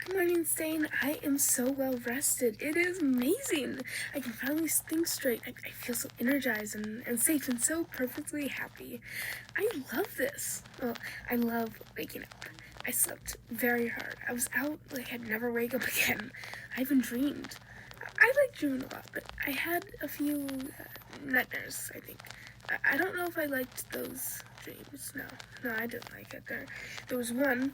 Good morning, Stain. I am so well rested. It is amazing. I can finally think straight. I feel so energized and safe and so perfectly happy. I love this. Well, I love waking up. I slept very hard. I was out like I'd never wake up again. I even dreamed. I like dreaming a lot, but I had a few nightmares, I think. I don't know if I liked those dreams. No, I didn't like it. There was one.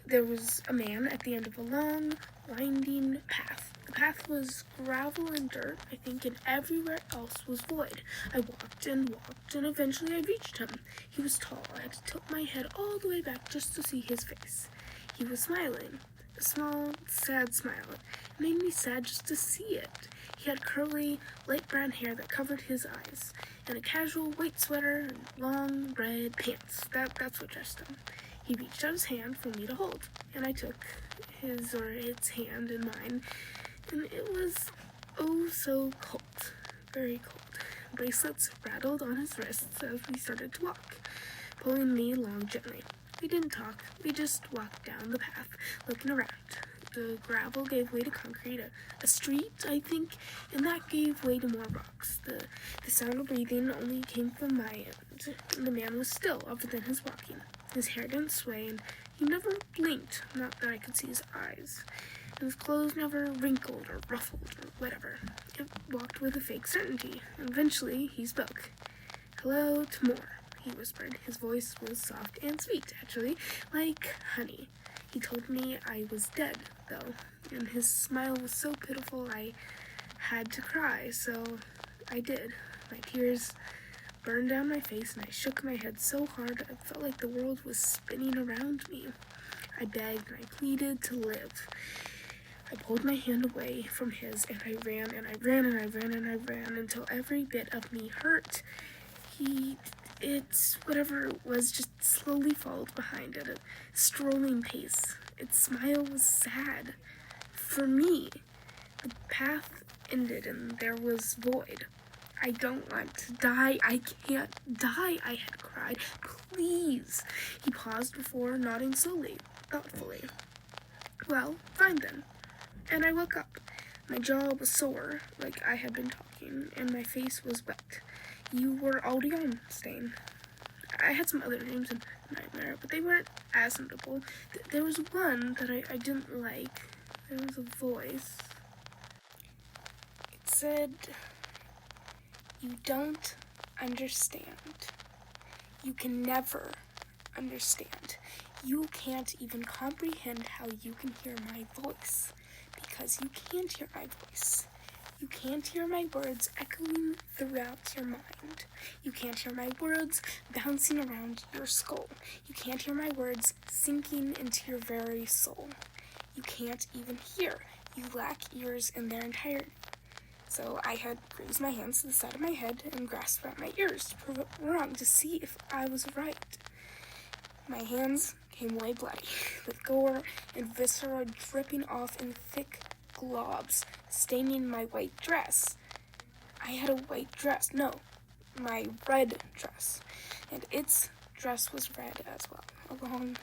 There was a man at the end of a long, winding path. The path was gravel and dirt, I think, and everywhere else was void. I walked and walked, and eventually I reached him. He was tall. I had to tilt my head all the way back just to see his face. He was smiling. A small, sad smile. It made me sad just to see it. He had curly, light brown hair that covered his eyes, and a casual white sweater and long red pants. That's what dressed him. He reached out his hand for me to hold, and I took its hand in mine, and it was oh so cold, very cold. Bracelets rattled on his wrists as we started to walk, pulling me along gently. We didn't talk, we just walked down the path, looking around. The gravel gave way to concrete, a street, I think, and that gave way to more rocks. The sound of breathing only came from my end. The man was still other than his walking. His hair didn't sway, and he never blinked, not that I could see his eyes. His clothes never wrinkled or ruffled or whatever. It walked with a fake certainty. Eventually, he spoke. "Hello, Tamor," he whispered. His voice was soft and sweet, actually, like honey. He told me I was dead, though, and his smile was so pitiful I had to cry, so I did. My tears burned down my face, and I shook my head so hard I felt like the world was spinning around me. I begged and I pleaded to live. I pulled my hand away from his, and I ran and I ran and I ran and I ran until every bit of me hurt. Whatever it was, just slowly followed behind at a strolling pace. Its smile was sad. For me, the path ended and there was void. I don't want to die. I can't die, I had cried. Please. He paused before nodding slowly, thoughtfully. Well, fine then. And I woke up. My jaw was sore, like I had been talking, and my face was wet. You were already on, Stain. I had some other dreams and nightmare, but they weren't as notable. There was one that I didn't like. There was a voice. It said, "You don't understand. You can never understand. You can't even comprehend how you can hear my voice, because you can't hear my voice. You can't hear my words echoing throughout your mind. You can't hear my words bouncing around your skull. You can't hear my words sinking into your very soul. You can't even hear. You lack ears in their entirety." So I had raised my hands to the side of my head and grasped at my ears to prove it wrong, to see if I was right. My hands came away bloody, with gore and viscera dripping off in thick globs, staining my white dress. I had a white dress, no, my red dress, and its dress was red as well, a long,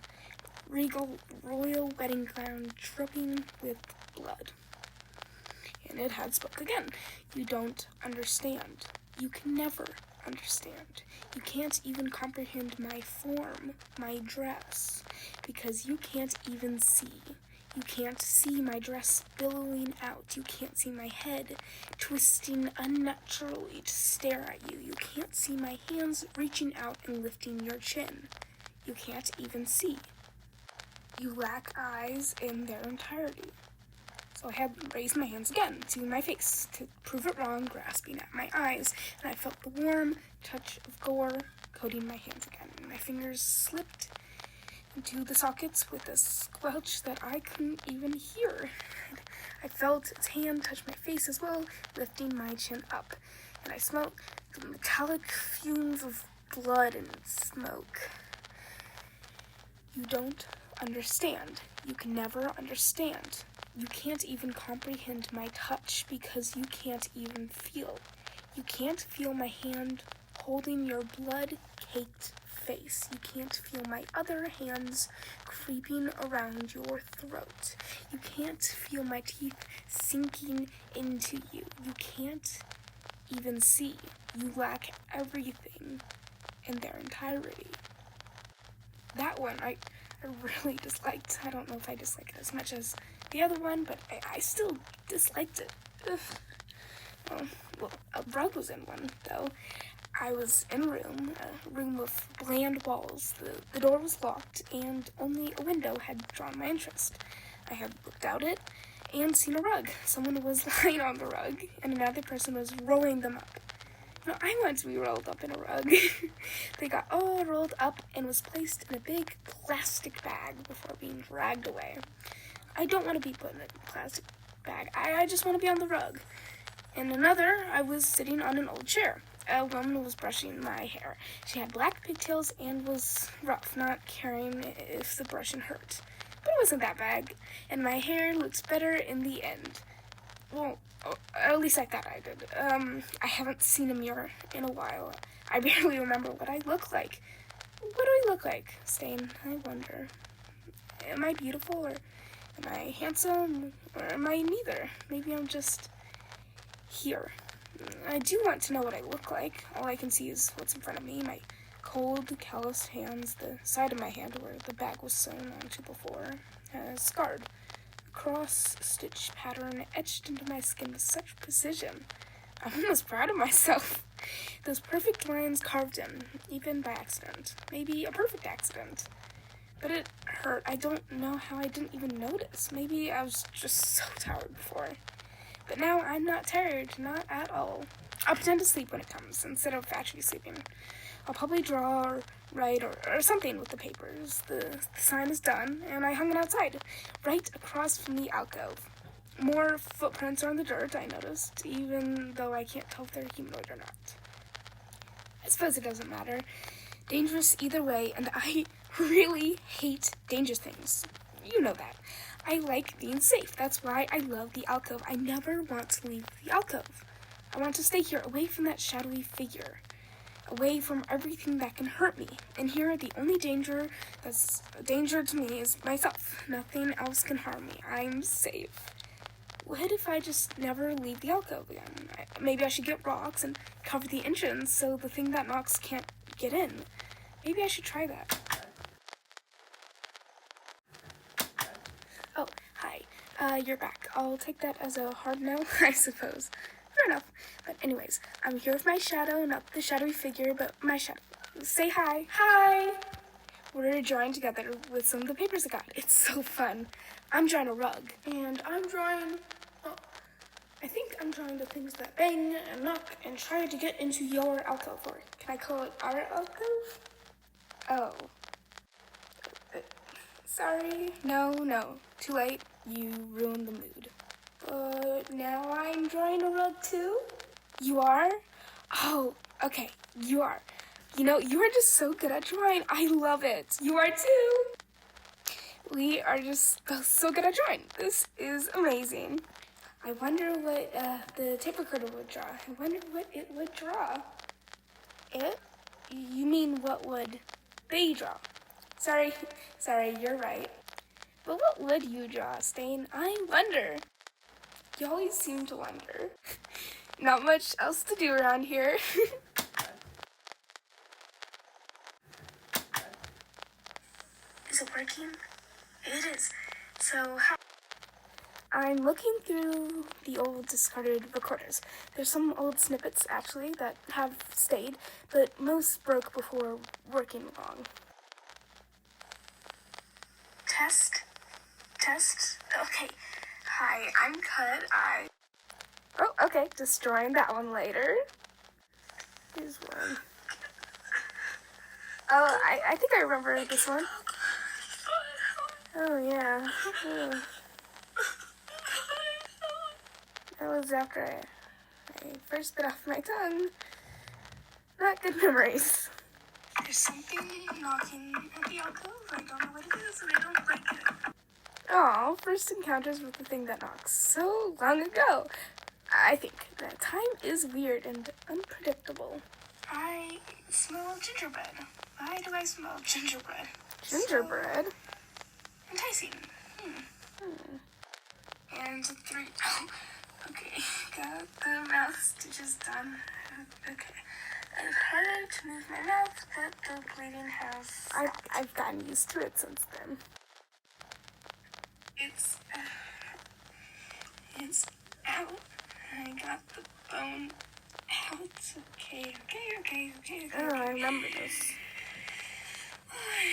regal, royal wedding gown dripping with blood. And it had spoke again. "You don't understand. You can never understand. You can't even comprehend my form, my dress, because you can't even see. You can't see my dress billowing out. You can't see my head twisting unnaturally to stare at you. You can't see my hands reaching out and lifting your chin. You can't even see. You lack eyes in their entirety." So I had raised my hands again to my face to prove it wrong, grasping at my eyes, and I felt the warm touch of gore coating my hands again. My fingers slipped into the sockets with a squelch that I couldn't even hear. I felt its hand touch my face as well, lifting my chin up, and I smelled the metallic fumes of blood and smoke. "You don't understand. You can never understand. You can't even comprehend my touch because you can't even feel. You can't feel my hand holding your blood-caked face. You can't feel my other hands creeping around your throat. You can't feel my teeth sinking into you. You can't even see. You lack everything in their entirety. That one I really disliked. I don't know if I disliked it as much as the other one, but I still disliked it. Ugh. Well, a rug was in one, though. I was in a room with bland walls. The door was locked, and only a window had drawn my interest. I had looked out it and seen a rug. Someone was lying on the rug, and another person was rolling them up. No, I want to be rolled up in a rug. They got all rolled up and was placed in a big plastic bag before being dragged away. I don't want to be put in a plastic bag. I just want to be on the rug. In another, I was sitting on an old chair. A woman was brushing my hair. She had black pigtails and was rough, not caring if the brushing hurt. But it wasn't that bad, and my hair looked better in the end. Well, at least I thought I did. I haven't seen a mirror in a while. I barely remember what I look like. What do I look like, Stain? I wonder. Am I beautiful, or am I handsome, or am I neither? Maybe I'm just here. I do want to know what I look like. All I can see is what's in front of me, my cold, calloused hands, the side of my hand where the bag was sewn onto before, scarred. Cross-stitch pattern etched into my skin with such precision. I'm almost proud of myself. Those perfect lines carved in, even by accident. Maybe a perfect accident. But it hurt. I don't know how I didn't even notice. Maybe I was just so tired before. But now I'm not tired, not at all. I'll pretend to sleep when it comes, instead of actually sleeping. I'll probably draw or write or something with the papers. The sign is done, and I hung it outside, right across from the alcove. More footprints are in the dirt, I noticed, even though I can't tell if they're humanoid or not. I suppose it doesn't matter. Dangerous either way, and I really hate dangerous things. You know that. I like being safe. That's why I love the alcove. I never want to leave the alcove. I want to stay here, away from that shadowy figure. Away from everything that can hurt me. And here, the only danger that's a danger to me is myself. Nothing else can harm me. I'm safe. What if I just never leave the alcove again? Maybe I should get rocks and cover the entrance so the thing that knocks can't get in. Maybe I should try that. Oh, hi. You're back. I'll take that as a hard no, I suppose. Fair enough. But anyways, I'm here with my shadow, not the shadowy figure, but my shadow. Say hi. Hi! We're drawing together with some of the papers I got. It's so fun. I'm drawing a rug. And I'm drawing, I think I'm drawing the things that bang and knock and try to get into your alcove. Or can I call it our alcove? Oh. Sorry. No. Too late. You ruined the mood. But now I'm drawing a rug too? You are? Oh, okay. You are. You know, you are just so good at drawing. I love it. You are too. We are just both so good at drawing. This is amazing. I wonder what the tape recorder would draw. I wonder what it would draw. It? You mean what would they draw? Sorry, you're right. But what would you draw, Stain? I wonder. You always seem to wonder. Not much else to do around here. Is it working? It is. So how? I'm looking through the old discarded recorders. There's some old snippets, actually, that have stayed, but most broke before working long. Test. Okay. Hi, I'm Cut. Oh, okay. Destroying that one later. Here's one. Oh, I think I remember this one. Oh, yeah. Oh. That was after I first bit off my tongue. Not good memories. There's something knocking at the alcove. I don't know what it is, and I don't like it. Oh, first encounters with the thing that knocks so long ago. I think that time is weird and unpredictable. I smell gingerbread. Why do I smell gingerbread? Gingerbread? So enticing. And 3. Oh, okay. Got the mouth stitches done. Okay. It's harder to move my mouth, but the bleeding has stopped. I've gotten used to it since then. It's out. I got the bone out. Okay. Oh, I remember this. Why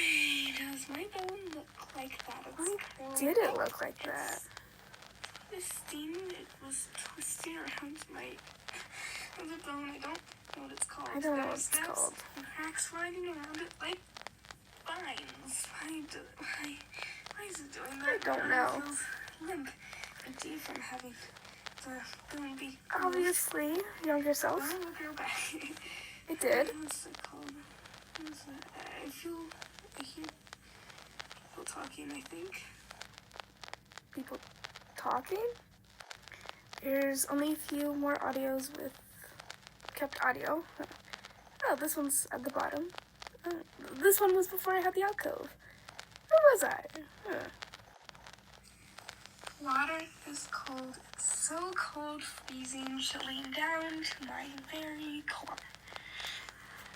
does my bone look like that? Why did it look like that? Twisting. It was twisting around the bone. I don't know what it's called. I don't know what it's called. Cracks riding around it like vines. Why is it doing that? I don't know. It feels limp and deep from having the bone be Obviously, younger self. Oh, look, you're back. It did. What's it called? I hear people talking, I think. People talking? There's only a few more audios with kept audio. Oh, this one's at the bottom. This one was before I had the alcove. Where was I? Water is cold. It's so cold, freezing, chilling down to my very core.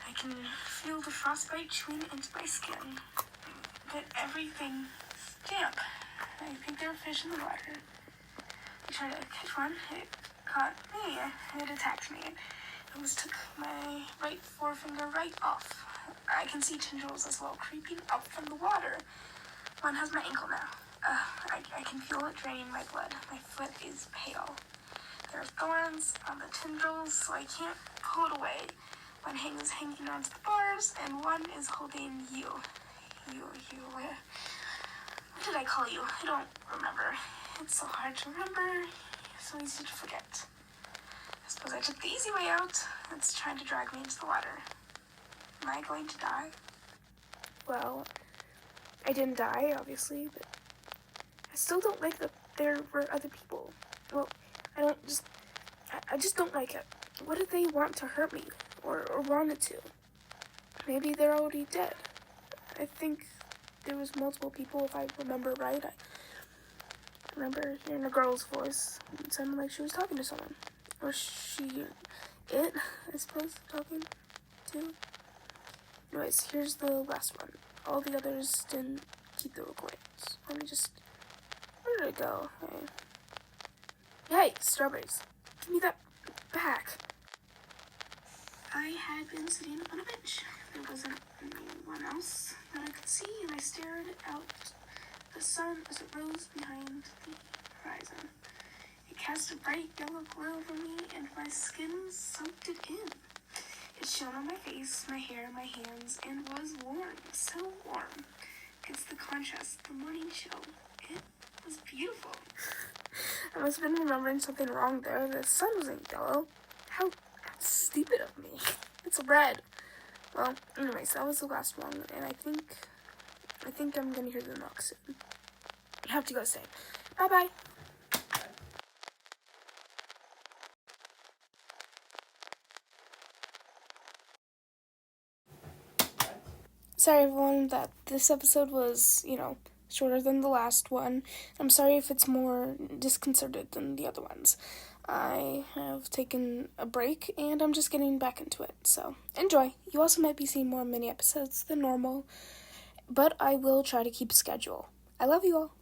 I can feel the frostbite chewing into my skin, but everything's damp. I think there are fish in the water. I tried to catch one. It caught me. It attacked me. It almost took my right forefinger right off. I can see tendrils as well creeping up from the water. One has my ankle now. I can feel it draining my blood. My foot is pale. There are thorns on the tendrils, so I can't pull it away. One is hanging onto the bars, and one is holding you. What did I call you? I don't remember. It's so hard to remember, so easy to forget. I suppose I took the easy way out. It's trying to drag me into the water. Am I going to die? Well, I didn't die, obviously, but I still don't like that there were other people. Well, I just don't like it. What did they want to hurt me? Or wanted to? Maybe they're already dead. I think there was multiple people, if I remember right. I remember hearing a girl's voice. It sounded like she was talking to someone. Or I suppose, talking to. Anyways, here's the last one. All the others didn't keep the recordings. Let me just... Where did it go? Hey, strawberries. Give me that back. I had been sitting on a bench. There wasn't anyone else that I could see, and I stared out the sun as it rose behind the horizon. It cast a bright yellow glow over me, and my skin soaked it in. It shone on my face, my hair, my hands, and was warm, so warm. Against the contrast, the morning chill. It was beautiful. I must have been remembering something wrong there. The sun wasn't yellow. How stupid of me. It's red. Well, anyways, that was the last one, and I think I'm gonna hear the knock soon. I have to go soon. Bye-bye. Sorry, everyone, that this episode was, shorter than the last one. I'm sorry if it's more disconcerted than the other ones. I have taken a break, and I'm just getting back into it, so enjoy. You also might be seeing more mini episodes than normal, but I will try to keep a schedule. I love you all.